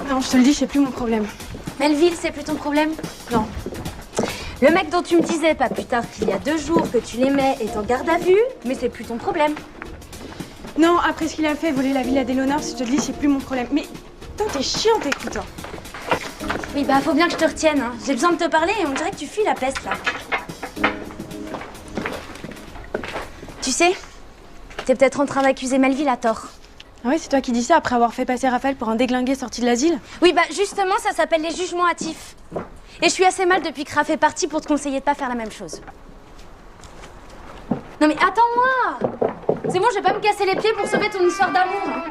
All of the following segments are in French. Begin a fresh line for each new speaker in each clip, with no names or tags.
Non, je te le dis, c'est plus mon problème.
Melville, c'est plus ton problème?
Non.
Le mec dont tu me disais pas plus tard qu'il y a 2 jours que tu l'aimais est en garde à vue, mais c'est plus ton problème.
Non, après ce qu'il a fait, voler la villa d'Eleonore, je te le dis, c'est plus mon problème. Mais putain, t'es chiante, écoute.
Oui, bah faut bien que je te retienne, hein. J'ai besoin de te parler et on dirait que tu fuis la peste, là. Tu sais, t'es peut-être en train d'accuser Melville à tort.
Ah ouais, c'est toi qui dis ça après avoir fait passer Raphaël pour un déglingué sorti de l'asile?
Oui, bah justement, ça s'appelle les jugements hâtifs. Et je suis assez mal depuis que Raph est parti pour te conseiller de pas faire la même chose. Non mais attends-moi! C'est bon, je vais pas me casser les pieds pour sauver ton histoire d'amour. Hein.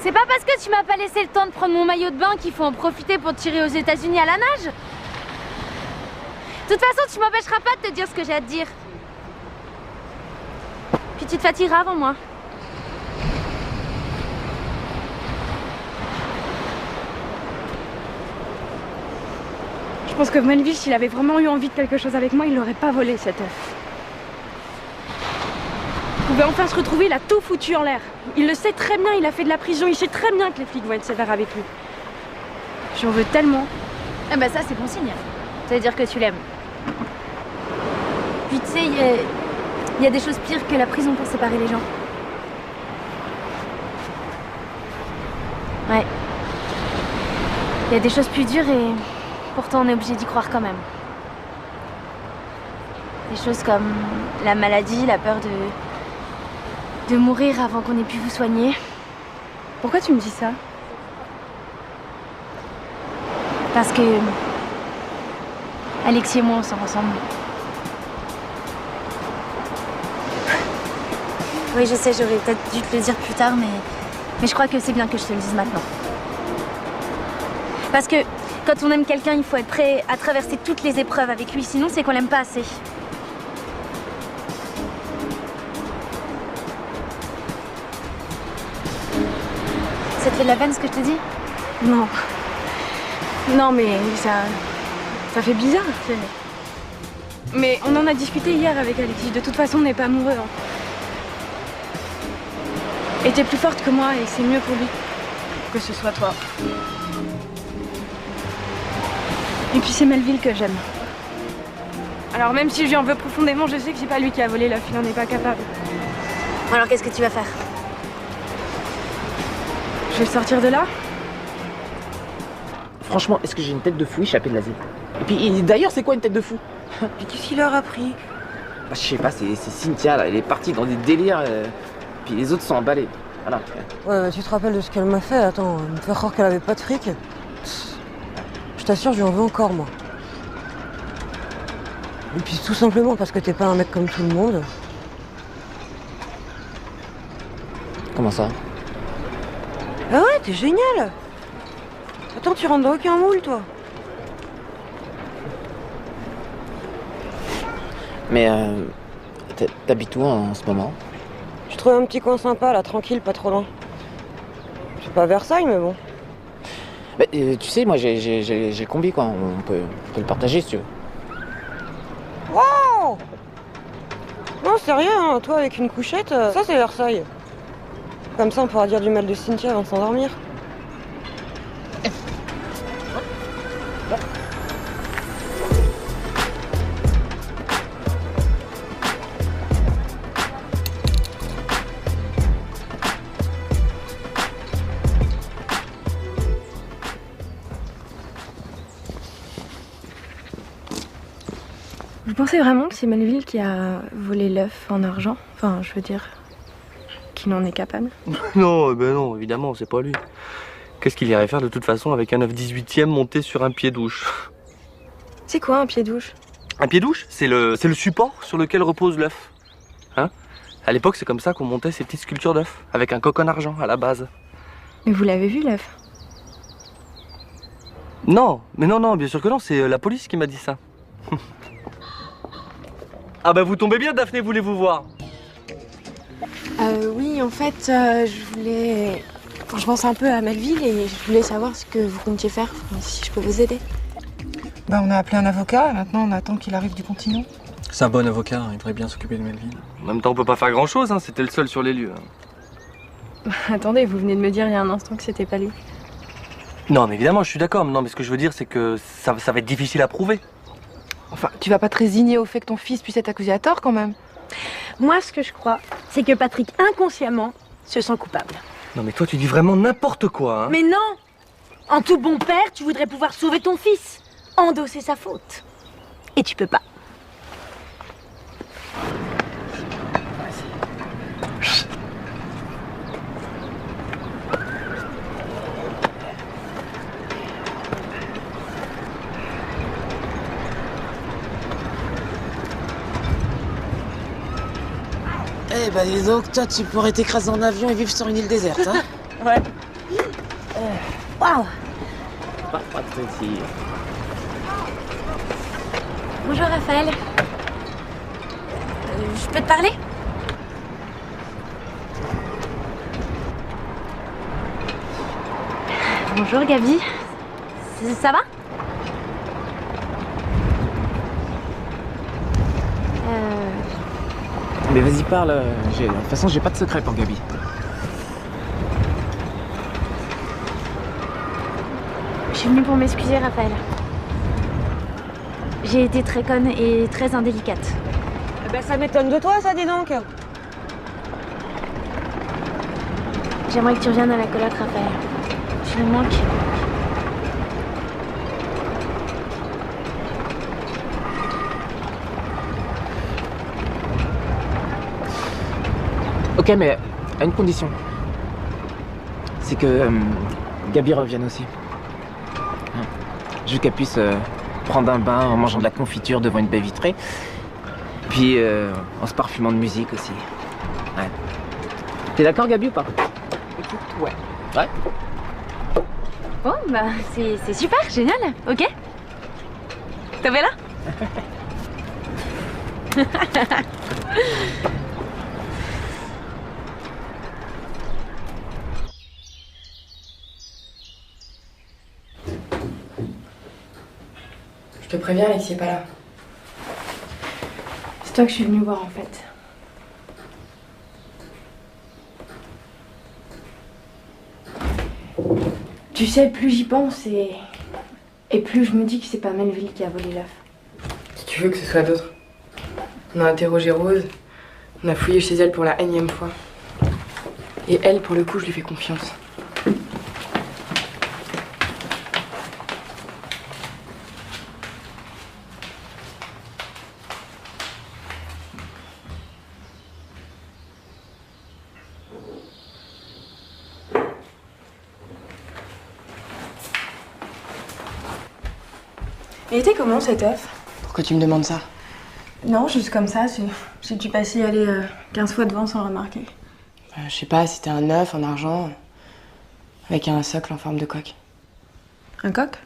C'est pas parce que tu m'as pas laissé le temps de prendre mon maillot de bain qu'il faut en profiter pour tirer aux États-Unis à la nage. De toute façon, tu m'empêcheras pas de te dire ce que j'ai à te dire. Puis tu te fatigueras avant moi.
Je pense que Melville, s'il avait vraiment eu envie de quelque chose avec moi, il l'aurait pas volé, cet œuf. Il pouvait enfin se retrouver, il a tout foutu en l'air. Il le sait très bien, il a fait de la prison, il sait très bien que les flics vont être sévères avec lui. J'en veux tellement.
Ah bah ça, c'est bon signe. Ça veut dire que tu l'aimes. Puis tu sais, il y a des choses pires que la prison pour séparer les gens. Ouais. Il y a des choses plus dures et pourtant on est obligé d'y croire quand même. Des choses comme la maladie, la peur de mourir avant qu'on ait pu vous soigner.
Pourquoi tu me dis ça?
Parce que Alexis et moi, on sort ensemble. Oui, je sais, j'aurais peut-être dû te le dire plus tard, mais je crois que c'est bien que je te le dise maintenant. Parce que quand on aime quelqu'un, il faut être prêt à traverser toutes les épreuves avec lui, sinon c'est qu'on l'aime pas assez. Ça te fait de la peine ce que je te dis?
Non. Non, mais ça fait bizarre. Mais on en a discuté hier avec Alexis. De toute façon, on n'est pas amoureux. Hein. Et t'es plus forte que moi et c'est mieux pour lui que ce soit toi. Et puis c'est Melville que j'aime. Alors même si je lui en veux profondément, je sais que c'est pas lui qui a volé l'œuf, il en est pas capable.
Alors qu'est-ce que tu vas faire?
Je vais le sortir de là.
Franchement, est-ce que j'ai une tête de fou échappée de l'asile? Et puis d'ailleurs, c'est quoi une tête de fou?
Mais qu'est-ce qu'il leur a pris?
Bah, je sais pas, c'est Cynthia là, elle est partie dans des délires, puis les autres sont emballés. Voilà.
Ouais, tu te rappelles de ce qu'elle m'a fait? Attends, me faire croire qu'elle avait pas de fric. Je t'assure, je lui en veux encore, moi. Et puis tout simplement parce que t'es pas un mec comme tout le monde.
Comment ça?
Ah ouais, t'es génial! Attends, tu rentres dans aucun moule, toi.
Mais t'habites où en ce moment?
Je trouve un petit coin sympa, là, tranquille, pas trop loin. C'est pas Versailles, mais bon.
Bah, tu sais, moi j'ai le combi quoi, on peut le partager si tu veux.
Wow! Non, sérieux, hein, toi avec une couchette, ça c'est Versailles. Comme ça on pourra dire du mal de Cynthia avant de s'endormir.
Vous pensez vraiment que c'est Melville qui a volé l'œuf en argent? Enfin, je veux dire, qu'il en est capable?
Non, ben non, évidemment, c'est pas lui. Qu'est-ce qu'il irait faire de toute façon avec un œuf 18e monté sur un pied-douche?
C'est quoi un pied-douche?
Un pied-douche, c'est le support sur lequel repose l'œuf. Hein? À l'époque, c'est comme ça qu'on montait ces petites sculptures d'œufs, avec un coq en argent à la base.
Mais vous l'avez vu, l'œuf?
Non, mais non, bien sûr que non, c'est la police qui m'a dit ça. Ah bah vous tombez bien, Daphné, voulez-vous voir?
Oui, en fait, je voulais... Enfin, je pense un peu à Melville et je voulais savoir ce que vous comptiez faire, si je peux vous aider.
Bah, on a appelé un avocat et maintenant on attend qu'il arrive du continent.
C'est un bon avocat, il devrait bien s'occuper de Melville.
En même temps, on peut pas faire grand-chose, hein, c'était le seul sur les lieux.
Attendez, vous venez de me dire il y a un instant que c'était pas lui.
Non, mais évidemment, je suis d'accord. Non, mais ce que je veux dire, c'est que ça va être difficile à prouver.
Enfin, tu vas pas te résigner au fait que ton fils puisse être accusé à tort quand même.
Moi, ce que je crois, c'est que Patrick, inconsciemment, se sent coupable.
Non, mais toi, tu dis vraiment n'importe quoi, hein.
Mais non! En tout bon père, tu voudrais pouvoir sauver ton fils, endosser sa faute. Et tu peux pas.
Eh bah dis donc, toi tu pourrais t'écraser en avion et vivre sur une île déserte, hein.
Ouais. Waouh!
Pas de soucis.
Bonjour Raphaël. Je peux te parler? Bonjour Gabi. Ça va?
Mais vas-y parle, de toute façon j'ai pas de secret pour Gabi.
Je suis venue pour m'excuser Raphaël. J'ai été très conne et très indélicate.
Bah, ça m'étonne de toi, ça, dis donc.
J'aimerais que tu reviennes à la coloc Raphaël. Tu me manques.
Ok, mais à une condition. C'est que Gabi revienne aussi. Hein. Je veux qu'elle puisse prendre un bain en mangeant de la confiture devant une baie vitrée. Puis en se parfumant de musique aussi. Ouais. T'es d'accord Gabi ou pas?
Écoute, ouais.
Ouais.
Bon, bah, c'est super, génial, ok? T'as vu là?
Je te préviens, Alexis est pas là. C'est toi que je suis venue voir en fait. Tu sais, plus j'y pense et plus je me dis que c'est pas Melville qui a volé l'œuf.
Si tu veux que ce soit d'autres. On a interrogé Rose, on a fouillé chez elle pour la énième fois. Et elle, pour le coup, je lui fais confiance.
Il était comment cet œuf?
Pourquoi tu me demandes ça?
Non, juste comme ça, si tu passais y aller 15 fois devant sans le remarquer.
Je sais pas, c'était un œuf en argent, avec un socle en forme de coque.
Un coq?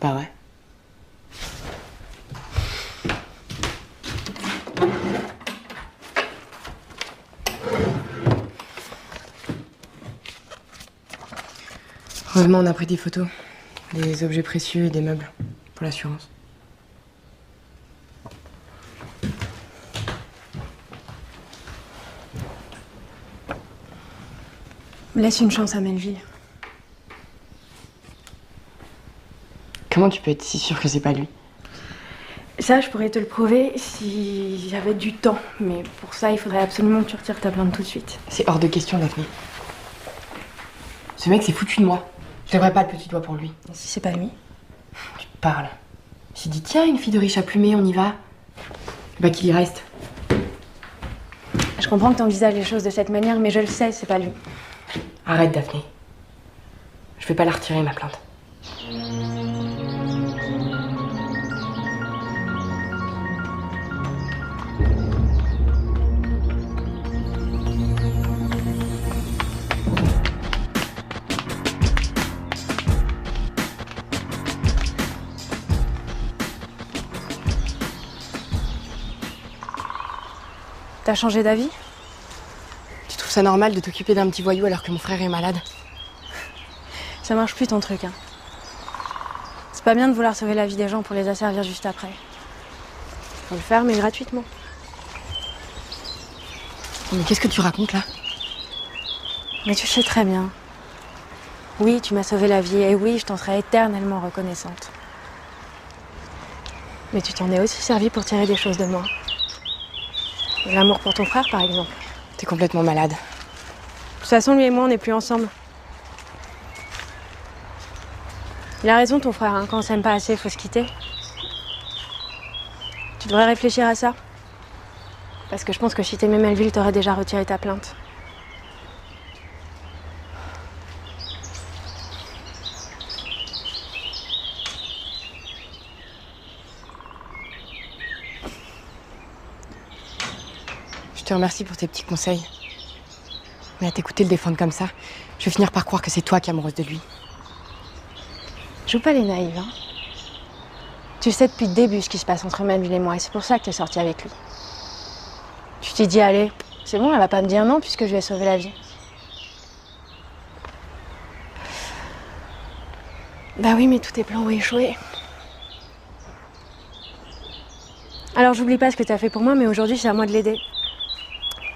Bah ouais. Heureusement, on a pris des photos, des objets précieux et des meubles pour l'assurance.
Laisse une chance à Melville.
Comment tu peux être si sûre que c'est pas lui?
Ça, je pourrais te le prouver si j'avais du temps. Mais pour ça, il faudrait absolument que tu retires ta plainte tout de suite.
C'est hors de question, Daphné. Ce mec s'est foutu de moi. Je lèverai pas le petit doigt pour lui.
Et si c'est pas lui?
Tu parles. J'ai dit, tiens, une fille de riche à plumer, on y va. Bah qu'il y reste.
Je comprends que t'envisages les choses de cette manière, mais je le sais, c'est pas lui.
Arrête, Daphné. Je vais pas la retirer, ma plainte.
T'as changé d'avis?
Tu trouves ça normal de t'occuper d'un petit voyou alors que mon frère est malade?
Ça marche plus ton truc, hein. C'est pas bien de vouloir sauver la vie des gens pour les asservir juste après. Faut le faire, mais gratuitement.
Mais qu'est-ce que tu racontes là?
Mais tu sais très bien. Oui, tu m'as sauvé la vie, et oui, je t'en serai éternellement reconnaissante. Mais tu t'en es aussi servi pour tirer des choses de moi. L'amour pour ton frère, par exemple.
T'es complètement malade.
De toute façon, lui et moi, on n'est plus ensemble. Il a raison, ton frère, hein. Quand on s'aime pas assez, faut se quitter. Tu devrais réfléchir à ça. Parce que je pense que si t'aimais Melville, t'aurais déjà retiré ta plainte.
Je te remercie pour tes petits conseils. Mais à t'écouter le défendre comme ça, je vais finir par croire que c'est toi qui es amoureuse de lui.
Joue pas les naïves, hein. Tu sais depuis le début ce qui se passe entre Melville et moi, et c'est pour ça que t'es sortie avec lui. Tu t'es dit, allez, c'est bon, elle va pas me dire non puisque je lui ai sauvé la vie. Bah oui, mais tous tes plans ont échoué. Alors j'oublie pas ce que t'as fait pour moi, mais aujourd'hui c'est à moi de l'aider.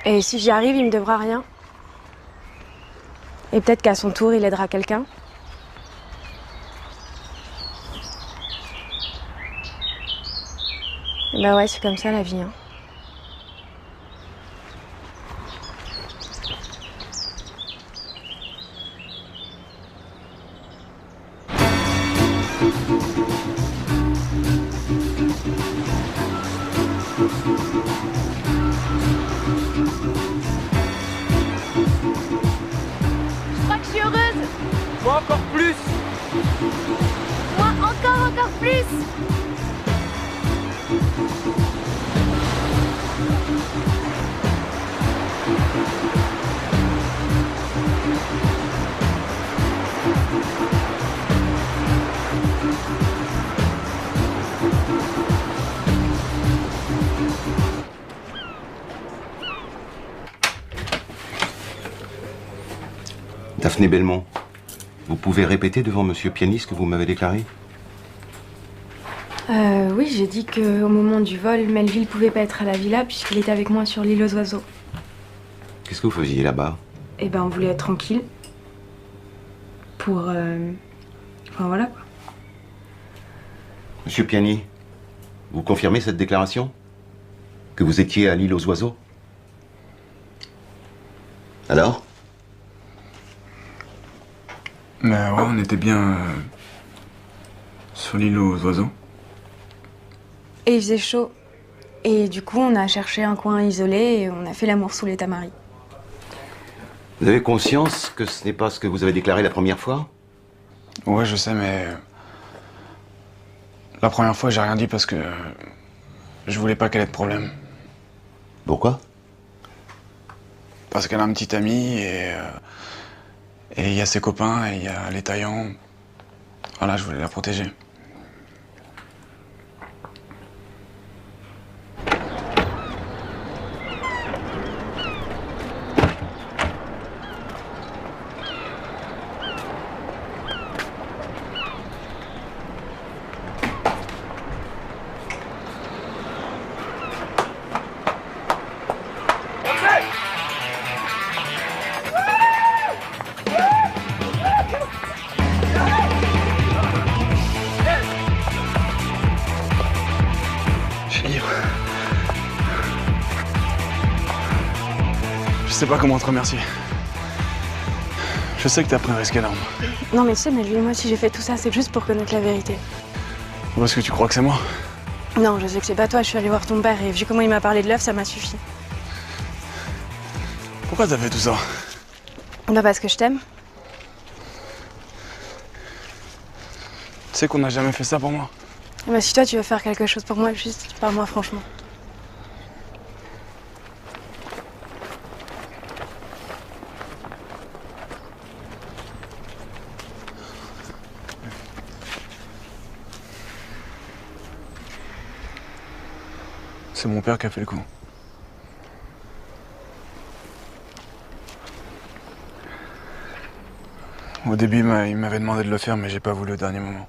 Et si j'y arrive, il me devra rien. Et peut-être qu'à son tour, il aidera quelqu'un. Bah ouais, c'est comme ça la vie, hein.
Je crois que je suis heureuse.
Moi encore plus.
Moi encore plus.
Daphné Belmont, vous pouvez répéter devant Monsieur Piani ce que vous m'avez déclaré?
Oui, j'ai dit qu'au moment du vol, Melville pouvait pas être à la villa puisqu'il était avec moi sur l'île aux oiseaux.
Qu'est-ce que vous faisiez là-bas?
Eh ben, on voulait être tranquille. Pour... Enfin, voilà, quoi.
Monsieur Piani, vous confirmez cette déclaration? Que vous étiez à l'île aux oiseaux? Alors?
Bah ouais, on était bien sur l'île aux oiseaux.
Et il faisait chaud. Et du coup, on a cherché un coin isolé et on a fait l'amour sous les tamaris.
Vous avez conscience que ce n'est pas ce que vous avez déclaré la première fois?
Ouais, je sais, mais la première fois, j'ai rien dit parce que je voulais pas qu'elle ait de problème.
Pourquoi?
Parce qu'elle a un petit ami et il y a ses copains et il y a les taillants. Voilà, je voulais la protéger. Je sais pas comment te remercier. Je sais que t'as pris un risque énorme.
Non mais tu sais, Melville, moi si j'ai fait tout ça, c'est juste pour connaître la vérité.
Parce que tu crois que c'est moi?
Non, je sais que c'est pas toi, je suis allée voir ton père et vu comment il m'a parlé de l'œuf, ça m'a suffi.
Pourquoi t'as fait tout ça?
Bah parce que je t'aime.
Tu sais qu'on n'a jamais fait ça pour moi.
Bah, si toi tu veux faire quelque chose pour moi, juste parle-moi franchement.
C'est mon père qui a fait le coup. Au début, il m'avait demandé de le faire, mais j'ai pas voulu au dernier moment.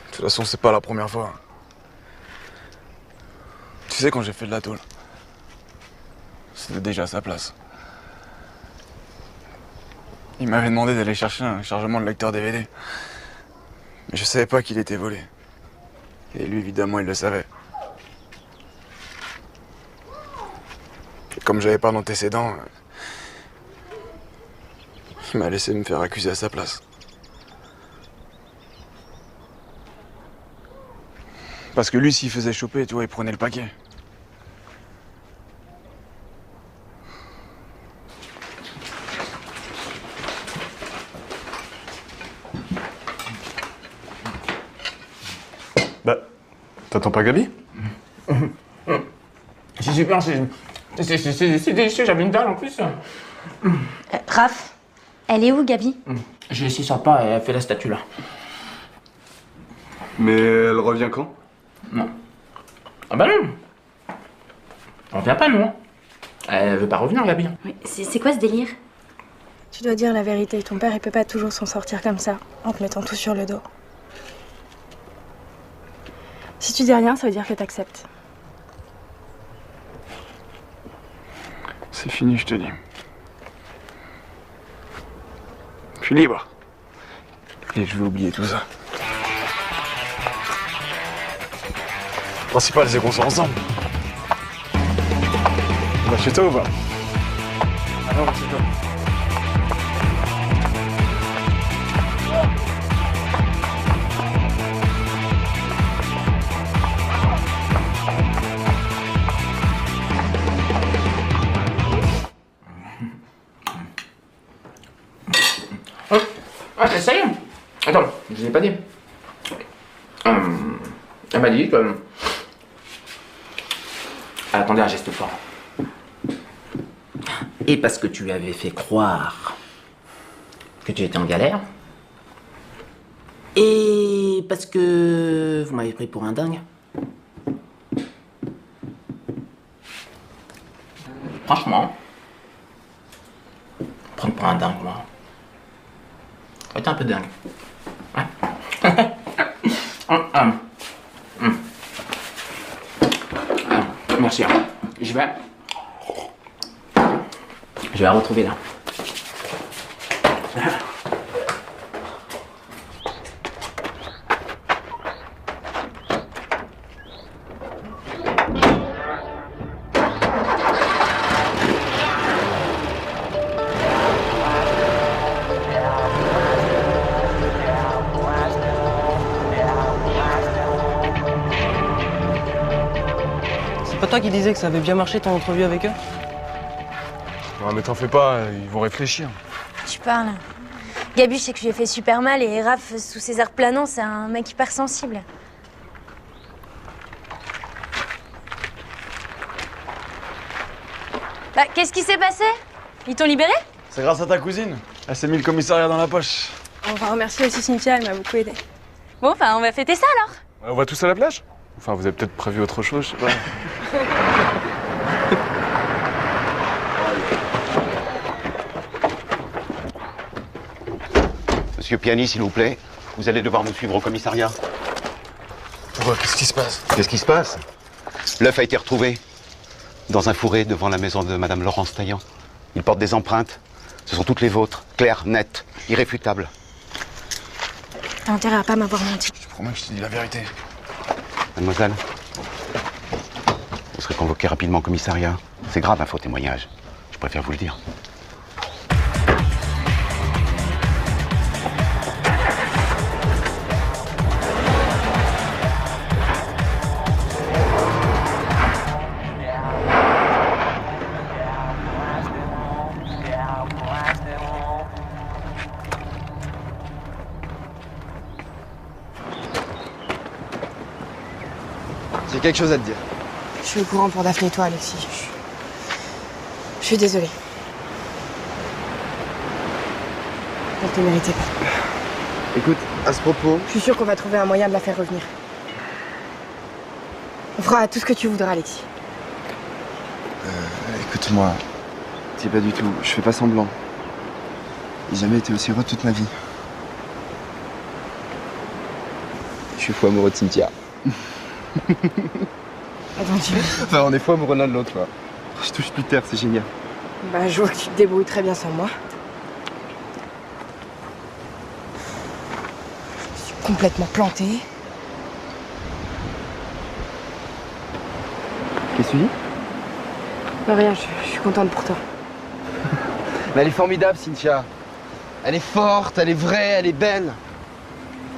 De toute façon, c'est pas la première fois. Tu sais, quand j'ai fait de la tôle, c'était déjà à sa place. Il m'avait demandé d'aller chercher un chargement de lecteur DVD. Mais je savais pas qu'il était volé. Et lui, évidemment, il le savait. Et comme j'avais pas d'antécédent, il m'a laissé me faire accuser à sa place. Parce que lui, s'il faisait choper, tu vois, il prenait le paquet.
Bah, t'attends pas Gabi?
C'est super, c'est délicieux, j'avais une dalle en plus.
Raph, elle est où, Gabi?
J'ai laissé sur le pas et elle fait la statue là.
Mais elle revient quand?
Non. Ah bah non. On revient pas, nous. Elle veut pas revenir, Gabi.
Oui, c'est quoi ce délire?
Tu dois dire la vérité, ton père il peut pas toujours s'en sortir comme ça, en te mettant tout sur le dos. Si tu dis rien, ça veut dire que t'acceptes.
C'est fini, je te dis. Je suis libre. Et je vais oublier tout ça. Le principal, c'est qu'on soit ensemble. On va chez toi ou pas?
Ah non, c'est toi. Ah, ça y est. Attends, je vous ai pas dit. Elle m'a dit que... Elle attendait un geste fort. Et parce que tu lui avais fait croire que tu étais en galère. Et parce que vous m'avez pris pour un dingue. Franchement, prendre pour un dingue, moi. T'es un peu dingue. Ouais. Merci. Je vais la retrouver là.
C'est pas toi qui disais que ça avait bien marché ton entrevue avec eux?
Ouais, mais t'en fais pas, ils vont réfléchir.
Tu parles. Gabi, je sais que je lui ai fait super mal et Raph, sous ses airs planants, c'est un mec hyper sensible. Bah, qu'est-ce qui s'est passé? Ils t'ont libéré?
C'est grâce à ta cousine. Elle s'est mis le commissariat dans la poche.
On va remercier aussi Cynthia, elle m'a beaucoup aidée.
Bon, enfin, on va fêter ça alors.
On va tous à la plage? Enfin, vous avez peut-être prévu autre chose, je sais pas.
Monsieur Piani, s'il vous plaît, vous allez devoir nous suivre au commissariat.
Pourquoi? Qu'est-ce qui se passe?
Qu'est-ce qui se passe? L'œuf a été retrouvé dans un fourré devant la maison de Madame Laurence Taillant. Il porte des empreintes. Ce sont toutes les vôtres, claires, nettes, irréfutables.
T'as intérêt à pas m'avoir menti.
Je te promets que je te dis la vérité.
Mademoiselle, vous serez convoquée rapidement au commissariat. C'est grave un faux témoignage. Je préfère vous le dire.
quelque chose à te dire.
Je suis au courant pour Daphné et toi, Alexis. Je suis désolée. Elle te méritait pas.
Écoute, à ce propos...
Je suis sûre qu'on va trouver un moyen de la faire revenir. On fera tout ce que tu voudras, Alexis.
Écoute-moi, t'es pas du tout... Je fais pas semblant. J'ai jamais été aussi heureux toute ma vie. Je suis fou amoureux de Cynthia.
Attends, tu veux?
Enfin, on est fou amoureux l'un de l'autre, quoi. Je touche plus terre, c'est génial.
Bah, je vois que tu te débrouilles très bien sans moi. Je suis complètement plantée.
Qu'est-ce que tu dis?
Non, rien, je suis contente pour toi.
Mais elle est formidable, Cynthia. Elle est forte, elle est vraie, elle est belle.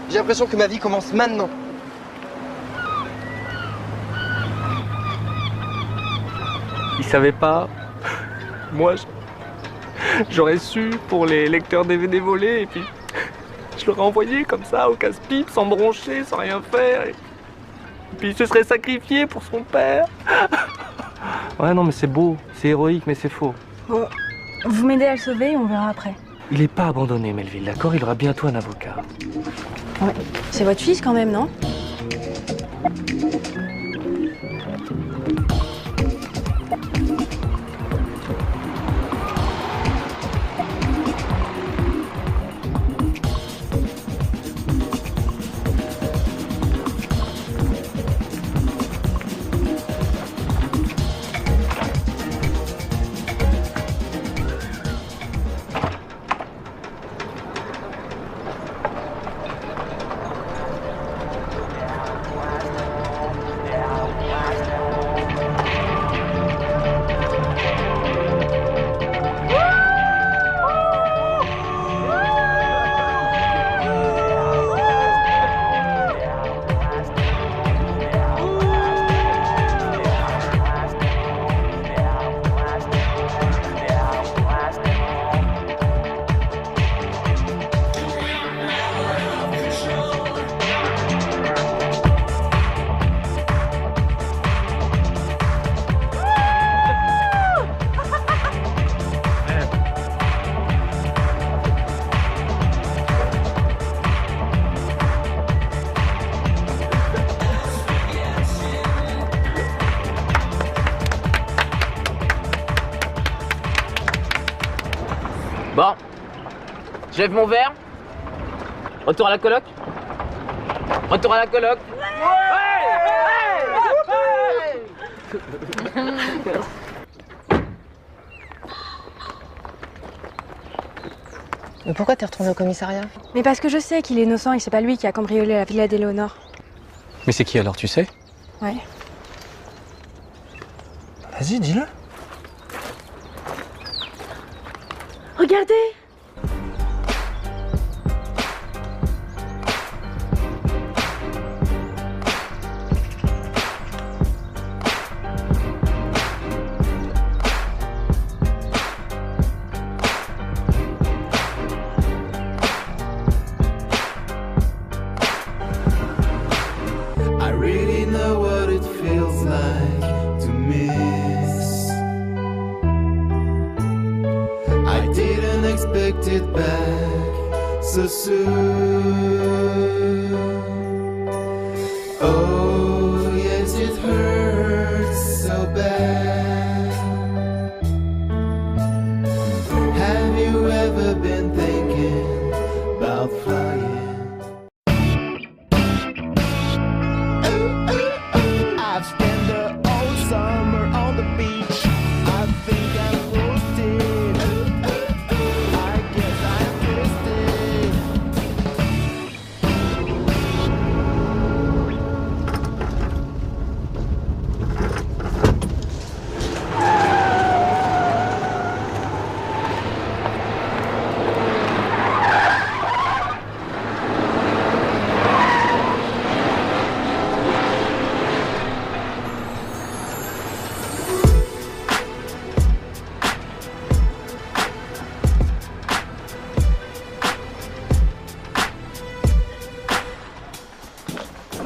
J'ai l'impression que ma vie commence maintenant.
Il savait pas. Moi, j'aurais su pour les lecteurs DVD volés et puis je l'aurais envoyé comme ça au casse-pipe, sans broncher, sans rien faire. Et puis il se serait sacrifié pour son père. Ouais, non, mais c'est beau, c'est héroïque, mais c'est faux.
Bon, vous m'aidez à le sauver et on verra après.
Il est pas abandonné, Melville, d'accord? Il aura bientôt un avocat.
Ouais. C'est votre fils quand même, non?
Bon, je lève mon verre. Retour à la coloc. Retour à la coloc.
Mais pourquoi t'es retourné au commissariat?
Mais parce que je sais qu'il est innocent et c'est pas lui qui a cambriolé la villa d'Éléonore.
Mais c'est qui alors, tu sais?
Ouais.
Vas-y, dis-le.
Regardez!
I really know what it feels like to miss. I didn't expect it back so soon. Oh, yes, it hurts so bad. Have you ever been thinking about flying? I've spent the whole summer on the beach. I think I'm roasted. I guess I missed it.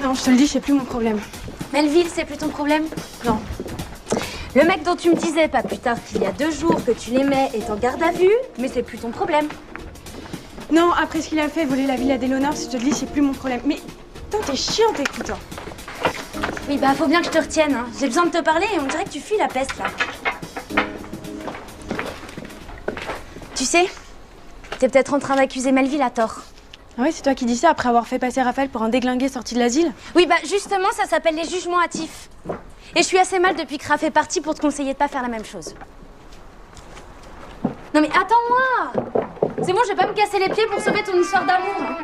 Non, je te le dis, c'est plus mon problème. Melville, c'est plus ton problème? Non. Le mec dont tu me disais pas plus tard qu'il y a 2 jours que tu l'aimais est en garde à vue, mais c'est plus ton problème.
Non, après ce qu'il a fait, voler la villa d'Eleonore, si je te le dis, c'est plus mon problème. Mais putain, t'es chiante, écoute.
Oui, bah faut bien que je te retienne, hein. J'ai besoin de te parler et on dirait que tu fuis la peste, là. Tu sais, t'es peut-être en train d'accuser Melville à tort.
Ah ouais, c'est toi qui dis ça après avoir fait passer Raphaël pour un déglingué sorti de l'asile?
Oui, bah justement, ça s'appelle les jugements hâtifs. Et je suis assez mal depuis que Raph est parti pour te conseiller de pas faire la même chose. Non mais attends-moi! C'est bon, je vais pas me casser les pieds pour sauver ton histoire d'amour. Hein.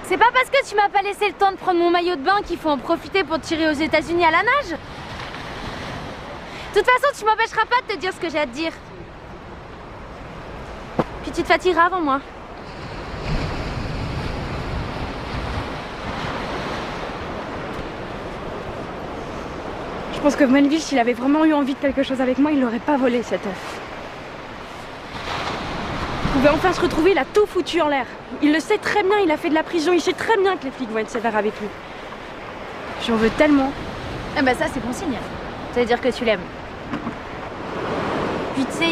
C'est pas parce que tu m'as pas laissé le temps de prendre mon maillot de bain qu'il faut en profiter pour tirer aux États-Unis à la nage. De toute façon, tu m'empêcheras pas de te dire ce que j'ai à te dire. Puis tu te fatigueras avant moi.
Je pense que Melville, s'il avait vraiment eu envie de quelque chose avec moi, il l'aurait pas volé, cet œuf. Il pouvait enfin se retrouver, il a tout foutu en l'air. Il le sait très bien, il a fait de la prison, il sait très bien que les flics vont être sévères avec lui. J'en veux tellement.
Eh ben ça, c'est bon signe. Ça veut dire que tu l'aimes. Puis tu sais,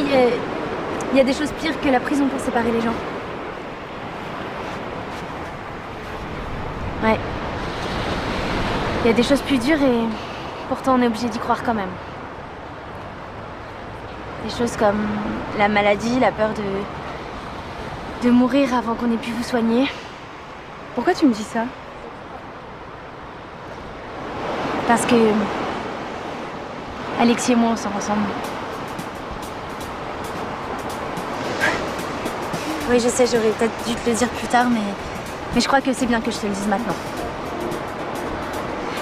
il y a des choses pires que la prison pour séparer les gens. Ouais. Il y a des choses plus dures et pourtant on est obligé d'y croire quand même. Des choses comme la maladie, la peur de mourir avant qu'on ait pu vous soigner.
Pourquoi tu me dis ça?
Parce que Alexis et moi, on sort ensemble. Oui, je sais, j'aurais peut-être dû te le dire plus tard, mais je crois que c'est bien que je te le dise maintenant.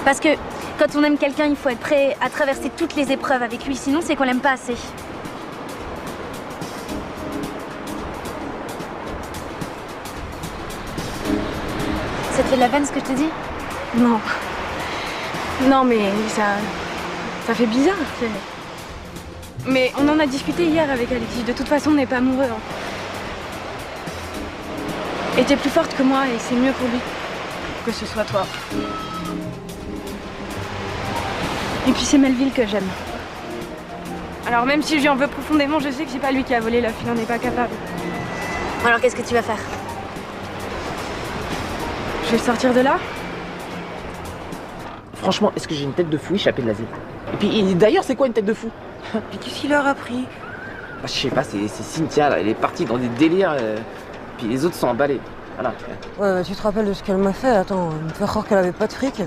Parce que quand on aime quelqu'un, il faut être prêt à traverser toutes les épreuves avec lui, sinon c'est qu'on l'aime pas assez. Ça te fait de la peine ce que je te dis?
Non. Non, mais ça fait bizarre. Mais on en a discuté hier avec Alexis. De toute façon, on n'est pas amoureux. Hein. Et t'es plus forte que moi et c'est mieux pour lui que ce soit toi. Et puis c'est Melville que j'aime. Alors même si je lui en veux profondément, je sais que c'est pas lui qui a volé l'œuf, il n'en est pas capable.
Alors qu'est-ce que tu vas faire?
Je vais sortir de là.
Franchement, est-ce que j'ai une tête de fou échappée de l'asile? Et puis d'ailleurs, c'est quoi une tête de fou?
Mais qu'est-ce qu'il leur a pris?
Bah, je sais pas, c'est Cynthia là, elle est partie dans des délires, puis les autres sont emballés. Voilà.
Ouais, tu te rappelles de ce qu'elle m'a fait? Attends, me faire croire qu'elle avait pas de fric.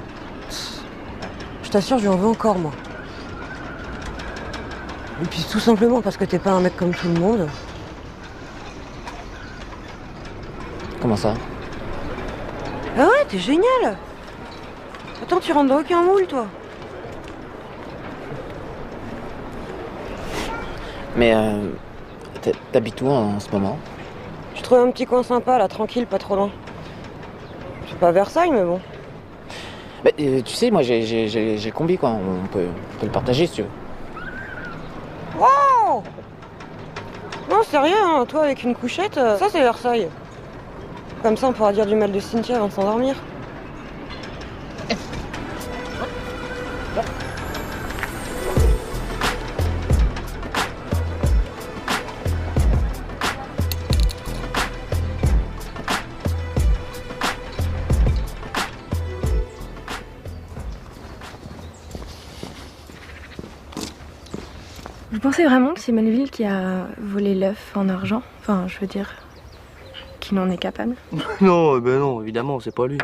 Je t'assure, je lui en veux encore, moi. Et puis tout simplement parce que t'es pas un mec comme tout le monde.
Comment ça?
Ah ouais, t'es génial! Attends, tu rentres dans aucun moule, toi.
Mais t'habites où en ce moment?
Je trouve un petit coin sympa, là, tranquille, pas trop loin. C'est pas Versailles, mais bon.
Bah, tu sais, moi j'ai combi quoi, on peut le partager si tu veux.
Wow! Non, c'est rien, hein. Toi avec une couchette, ça c'est Versailles. Comme ça on pourra dire du mal de Cynthia avant de s'endormir.
Vous pensez vraiment que c'est Melville qui a volé l'œuf en argent? Enfin, je veux dire, qu'il en est capable?
Non, ben non, évidemment, c'est pas lui.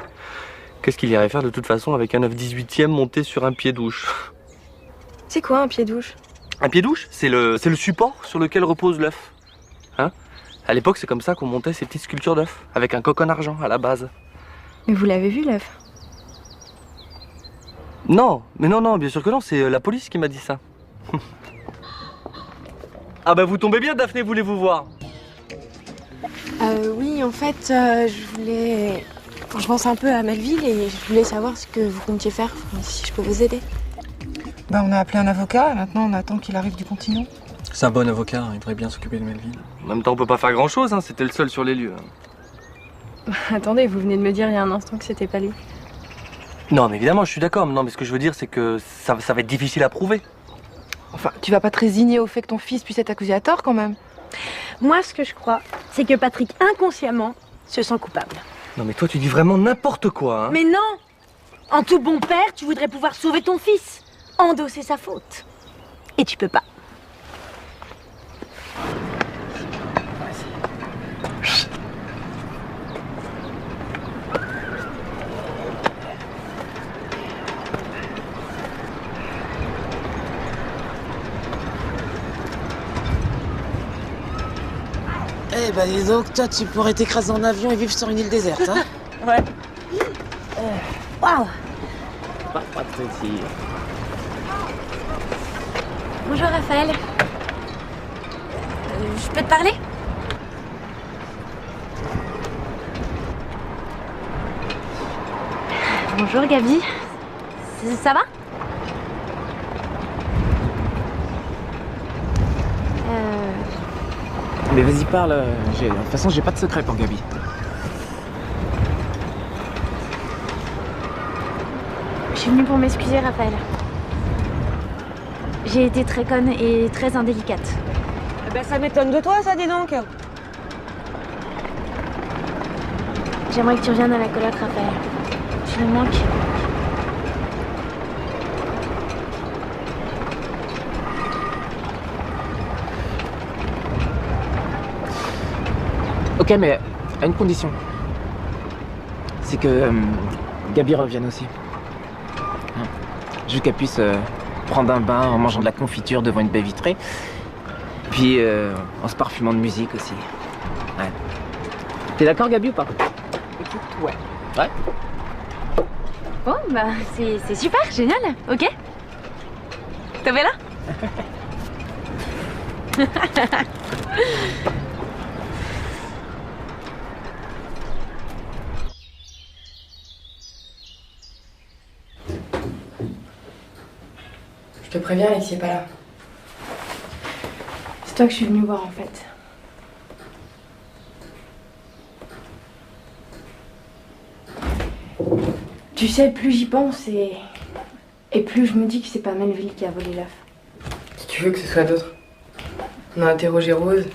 Qu'est-ce qu'il irait faire de toute façon avec un œuf 18e monté sur un pied-douche?
C'est quoi un pied-douche?
Un pied-douche, c'est le support sur lequel repose l'œuf. Hein? À l'époque, c'est comme ça qu'on montait ces petites sculptures d'œufs, avec un coq en argent à la base.
Mais vous l'avez vu, l'œuf?
Non, mais non, bien sûr que non, c'est la police qui m'a dit ça. Ah bah vous tombez bien, Daphné, voulez-vous voir?
Oui, en fait, je voulais... Je pense un peu à Melville et je voulais savoir ce que vous comptiez faire, si je peux vous aider.
Bah, on a appelé un avocat et maintenant on attend qu'il arrive du continent.
C'est un bon avocat, il devrait bien s'occuper de Melville.
En même temps, on peut pas faire grand-chose, hein, c'était le seul sur les lieux.
Attendez, vous venez de me dire il y a un instant que c'était pas lui.
Non, mais évidemment, je suis d'accord. Non, mais ce que je veux dire, c'est que ça va être difficile à prouver.
Enfin, tu vas pas te résigner au fait que ton fils puisse être accusé à tort quand même.
Moi, ce que je crois, c'est que Patrick, inconsciemment, se sent coupable.
Non, mais toi, tu dis vraiment n'importe quoi, hein.
Mais non! En tout bon père, tu voudrais pouvoir sauver ton fils, endosser sa faute. Et tu peux pas.
Eh bah dis donc, toi tu pourrais t'écraser en avion et vivre sur une île déserte, hein?
Ouais. Waouh!
Pas de soucis.
Bonjour Raphaël. Je peux te parler? Bonjour Gabi. Ça va?
Mais vas-y, parle. De toute façon, j'ai pas de secret pour Gabi.
Je suis venue pour m'excuser, Raphaël. J'ai été très conne et très indélicate.
Bah ça m'étonne de toi, ça, dis donc.
J'aimerais que tu reviennes à la coloc, Raphaël. Tu me manques.
Ok, mais à une condition. C'est que Gabi revienne aussi. Hein. Je veux qu'elle puisse prendre un bain en mangeant de la confiture devant une baie vitrée. Puis en se parfumant de musique aussi. Ouais. T'es d'accord, Gabi, ou pas?
Écoute, ouais.
Ouais.
Bon, bah, c'est super, génial, ok? T'as vu là?
Je te préviens, Alexis est pas là. C'est toi que je suis venue voir en fait. Tu sais, plus j'y pense et plus je me dis que c'est pas Melville qui a volé l'œuf. Si tu veux que ce soit d'autres. On a interrogé Rose,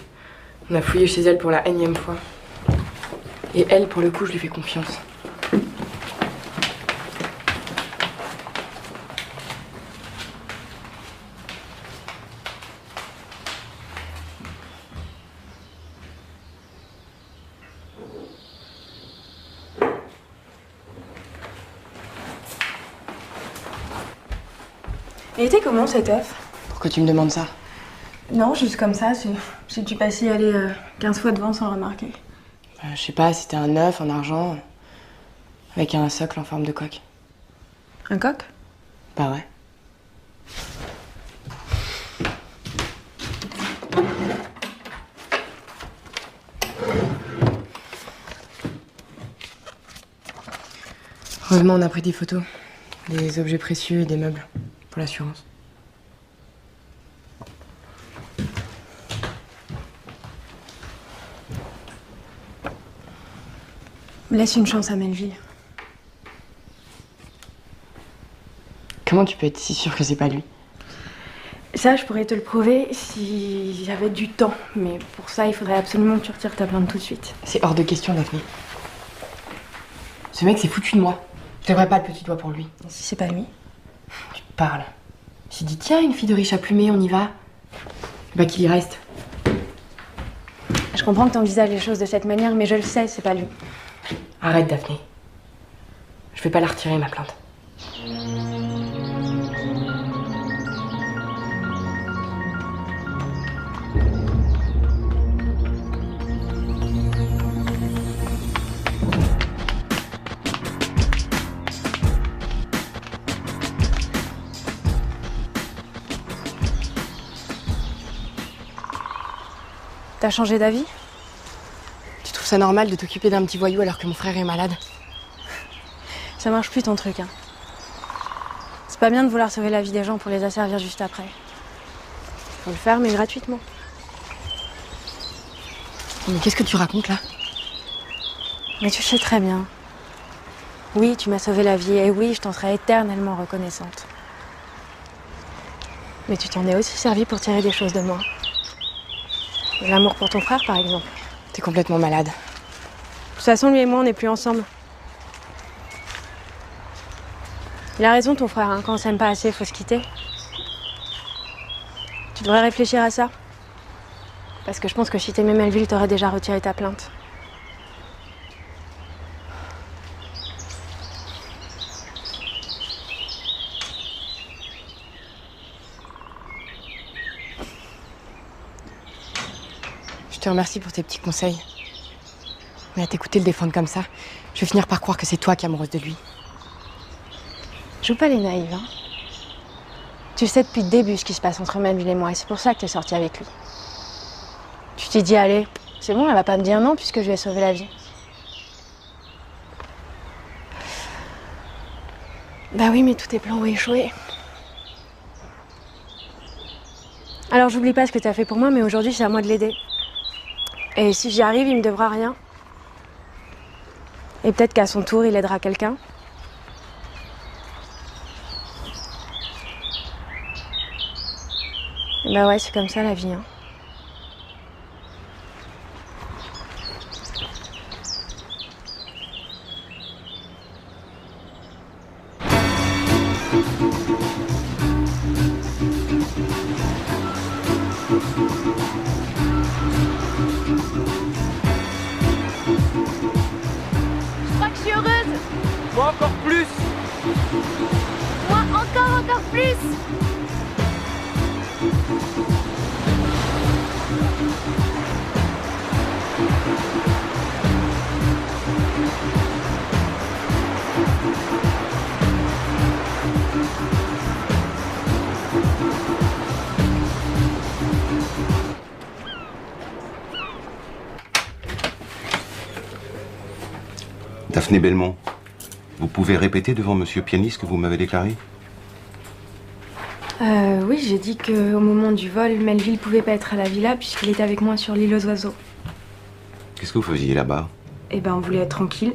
on a fouillé chez elle pour la énième fois. Et elle, pour le coup, je lui fais confiance. Il était comment cet œuf?
Pourquoi tu me demandes ça?
Non, juste comme ça, si tu passais y aller 15 fois devant sans le remarquer.
Je sais pas, c'était un œuf en argent, avec un socle en forme de coque.
Un coq?
Bah ouais. Heureusement, on a pris des photos, des objets précieux et des meubles pour l'assurance.
Laisse une chance à Melville.
Comment tu peux être si sûre que c'est pas lui?
Ça, je pourrais te le prouver si j'avais du temps. Mais pour ça, il faudrait absolument que tu retires ta plainte tout de suite.
C'est hors de question, Daphné. Ce mec s'est foutu de moi. Je devrais pas le petit doigt pour lui.
Et si c'est pas lui?
Tu te parles. Il s'est dit, tiens, une fille de riche à plumer, on y va. Bah qu'il y reste.
Je comprends que t'envisages les choses de cette manière, mais je le sais, c'est pas lui.
Arrête, Daphné.
Je vais pas la retirer, ma plainte.
T'as changé d'avis?
Tu trouves ça normal de t'occuper d'un petit voyou alors que mon frère est malade?
Ça marche plus ton truc, hein. C'est pas bien de vouloir sauver la vie des gens pour les asservir juste après. Faut le faire, mais gratuitement.
Mais qu'est-ce que tu racontes là?
Mais tu sais très bien. Oui, tu m'as sauvé la vie, et oui, je t'en serai éternellement reconnaissante. Mais tu t'en es aussi servi pour tirer des choses de moi. L'amour pour ton frère, par exemple.
T'es complètement malade.
De toute façon, lui et moi, on n'est plus ensemble. Il a raison, ton frère, hein. Quand on s'aime pas assez, faut se quitter. Tu devrais réfléchir à ça. Parce que je pense que si t'aimais Melville, t'aurais déjà retiré ta plainte.
Je te remercie pour tes petits conseils. Mais à t'écouter le défendre comme ça, je vais finir par croire que c'est toi qui es amoureuse de lui.
Joue pas les naïves, hein. Tu sais depuis le début ce qui se passe entre Melville et moi, et c'est pour ça que t'es sortie avec lui. Tu t'es dit, allez, c'est bon, elle va pas me dire non puisque je lui ai sauvé la vie. Bah oui, mais tous tes plans ont échoué. Alors j'oublie pas ce que t'as fait pour moi, mais aujourd'hui c'est à moi de l'aider. Et si j'y arrive, il me devra rien. Et peut-être qu'à son tour, il aidera quelqu'un. Bah ouais, c'est comme ça la vie, hein.
Je crois que je suis heureuse.
Moi encore plus.
Moi encore plus.
Daphné Belmont, vous pouvez répéter devant Monsieur Piani ce que vous m'avez déclaré?
Oui, j'ai dit qu'au moment du vol, Melville pouvait pas être à la villa puisqu'il était avec moi sur l'île aux oiseaux.
Qu'est-ce que vous faisiez là-bas?
Eh ben, on voulait être tranquille.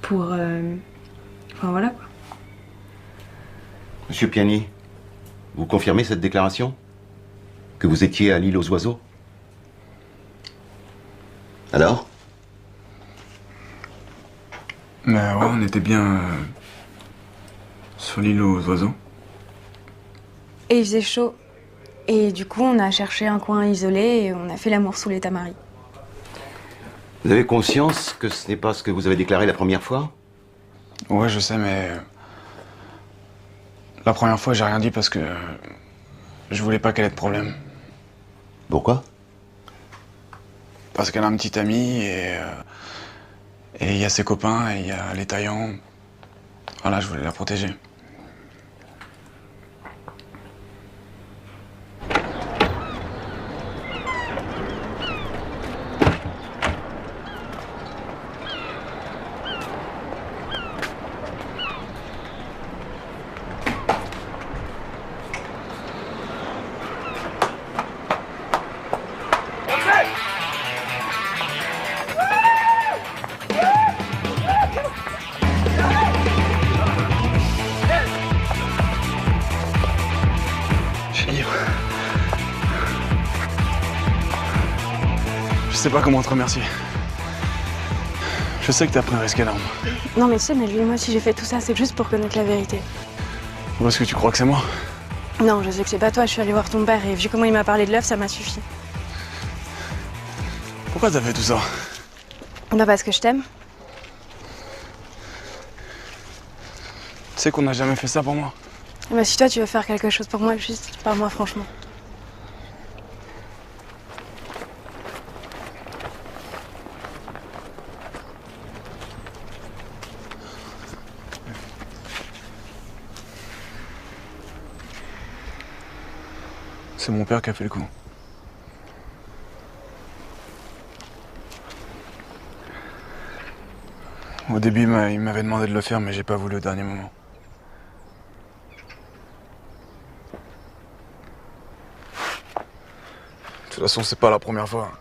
Pour... Enfin, voilà, quoi.
Monsieur Piani, vous confirmez cette déclaration? Que vous étiez à l'île aux oiseaux? Alors?
Bah ouais, on était bien sur l'île aux oiseaux.
Et il faisait chaud. Et du coup, on a cherché un coin isolé et on a fait l'amour sous les tamaris.
Vous avez conscience que ce n'est pas ce que vous avez déclaré la première fois?
Ouais, je sais, mais la première fois, j'ai rien dit parce que je voulais pas qu'elle ait de problème.
Pourquoi?
Parce qu'elle a un petit ami et il y a ses copains et il y a les taillants. Voilà, je voulais la protéger. Je sais pas comment te remercier. Je sais que t'as pris un risque énorme.
Non mais tu sais, Melville, moi si j'ai fait tout ça, c'est juste pour connaître la vérité.
Ou est-ce que tu crois que c'est moi?
Non, je sais que c'est pas toi, je suis allée voir ton père et vu comment il m'a parlé de l'œuf, ça m'a suffi.
Pourquoi t'as fait tout ça?
Bah parce que je t'aime.
sais qu'on n'a jamais fait ça pour moi.
Bah, si toi tu veux faire quelque chose pour moi, juste par moi, franchement.
C'est mon père qui a fait le coup. Au début, il m'avait demandé de le faire, mais j'ai pas voulu au dernier moment. De toute façon, c'est pas la première fois.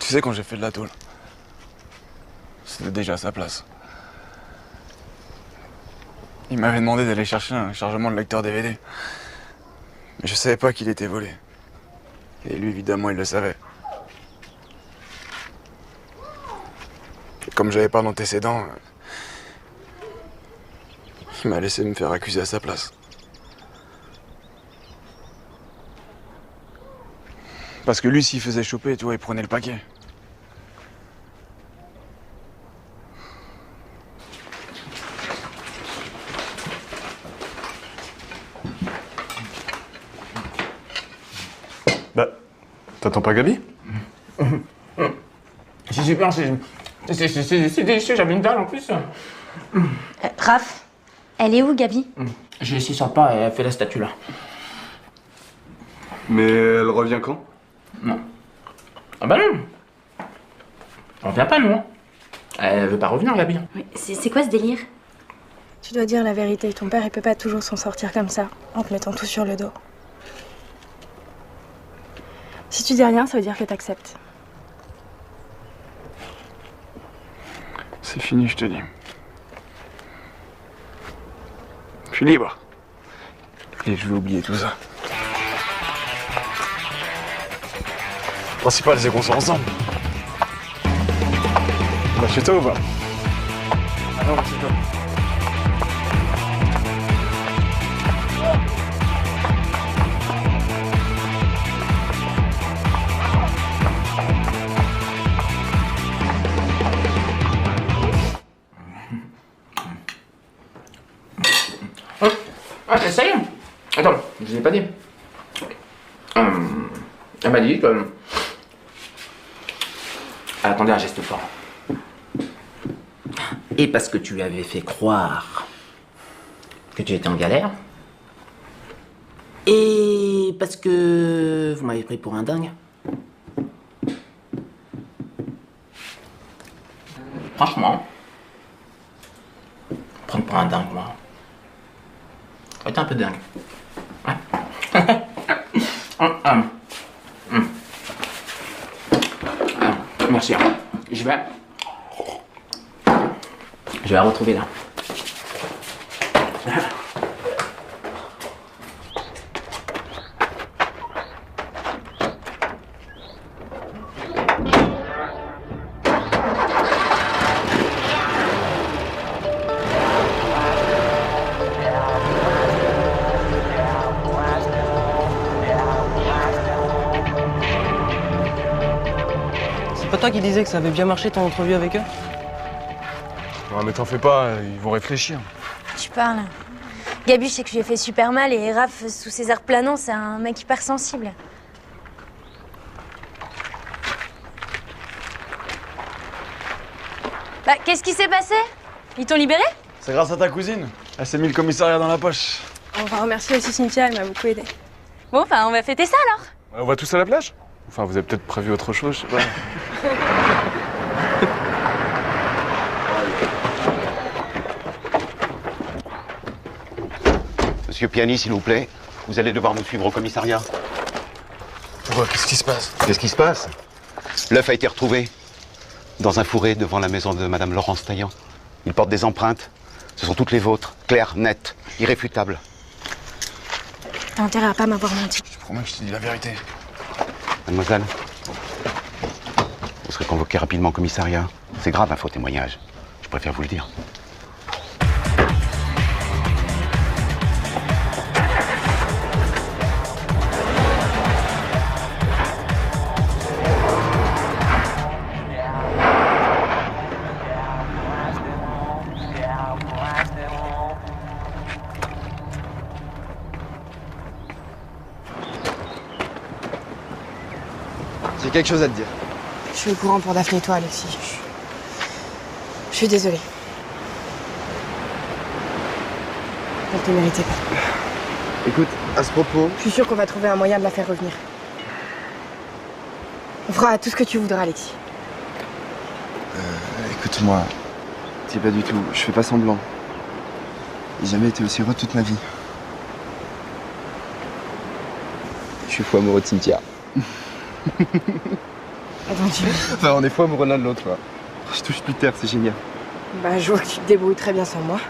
Tu sais, quand j'ai fait de la tôle, c'était déjà à sa place. Il m'avait demandé d'aller chercher un chargement de lecteur DVD. Mais je savais pas qu'il était volé. Et lui, évidemment, il le savait. Et comme j'avais pas d'antécédent, il m'a laissé me faire accuser à sa place. Parce que lui, s'il faisait choper, tu vois, il prenait le paquet.
Bah, t'attends pas Gabi?
C'est super, c'est délicieux, j'avais une dalle en plus.
Raph, elle est où, Gabi?
J'ai laissé sur le pas et elle fait la statue là.
Mais elle revient quand?
Non. Ah bah non. On revient pas, nous. Hein. Elle veut pas revenir, Gabi.
Mais c'est quoi ce délire?
Tu dois dire la vérité, ton père il peut pas toujours s'en sortir comme ça, en te mettant tout sur le dos. Si tu dis rien, ça veut dire que t'acceptes.
C'est fini, je te dis. Je suis libre. Et je vais oublier tout ça. Le principal, c'est qu'on soit ensemble. Bah, chez toi ou pas? Ah non, chez toi.
Ah, ça y est. Attends, je vous ai pas dit. Elle m'a dit que... Elle attendait un geste fort. Et parce que tu lui avais fait croire que tu étais en galère. Et parce que vous m'avez pris pour un dingue. Franchement, prendre pour un dingue, moi. T'es un peu dingue. Ouais. Merci. Je vais la retrouver là.
C'est pas toi qui disais que ça avait bien marché ton entrevue avec eux?
Ouais, mais t'en fais pas, ils vont réfléchir.
Tu parles. Gabi, je sais que je lui ai fait super mal et Raph, sous ses airs planants, c'est un mec hyper sensible. Bah, qu'est-ce qui s'est passé? Ils t'ont libéré?
C'est grâce à ta cousine. Elle s'est mis le commissariat dans la poche.
On va remercier aussi Cynthia, elle m'a beaucoup aidée.
Bon, enfin, on va fêter ça alors.
On va tous à la plage? Enfin, vous avez peut-être prévu autre chose, je sais pas.
Monsieur Piani, s'il vous plaît, vous allez devoir nous suivre au commissariat.
Pourquoi? Qu'est-ce qui se passe?
Qu'est-ce qui se passe? L'œuf a été retrouvé dans un fourré devant la maison de Madame Laurence Taillant. Il porte des empreintes. Ce sont toutes les vôtres, claires, nettes, irréfutables.
T'as intérêt à pas m'avoir menti.
Je promets que je te dis la vérité.
Mademoiselle, vous serez convoquée rapidement au commissariat. C'est grave un faux témoignage. Je préfère vous le dire.
J'ai quelque chose à te dire.
Je suis au courant pour Daphné et toi, Alexis. Je suis désolée. Elle te méritait pas.
Écoute, à ce propos...
Je suis sûre qu'on va trouver un moyen de la faire revenir. On fera tout ce que tu voudras, Alexis.
Écoute-moi, c'est pas du tout, je fais pas semblant. J'ai jamais été aussi heureux toute ma vie. Je suis fou amoureux de Cynthia.
Attends, tu veux?
Enfin, on est fou amoureux l'un de l'autre, quoi. Je touche plus terre, c'est génial.
Bah, je vois que tu te débrouilles très bien sans moi.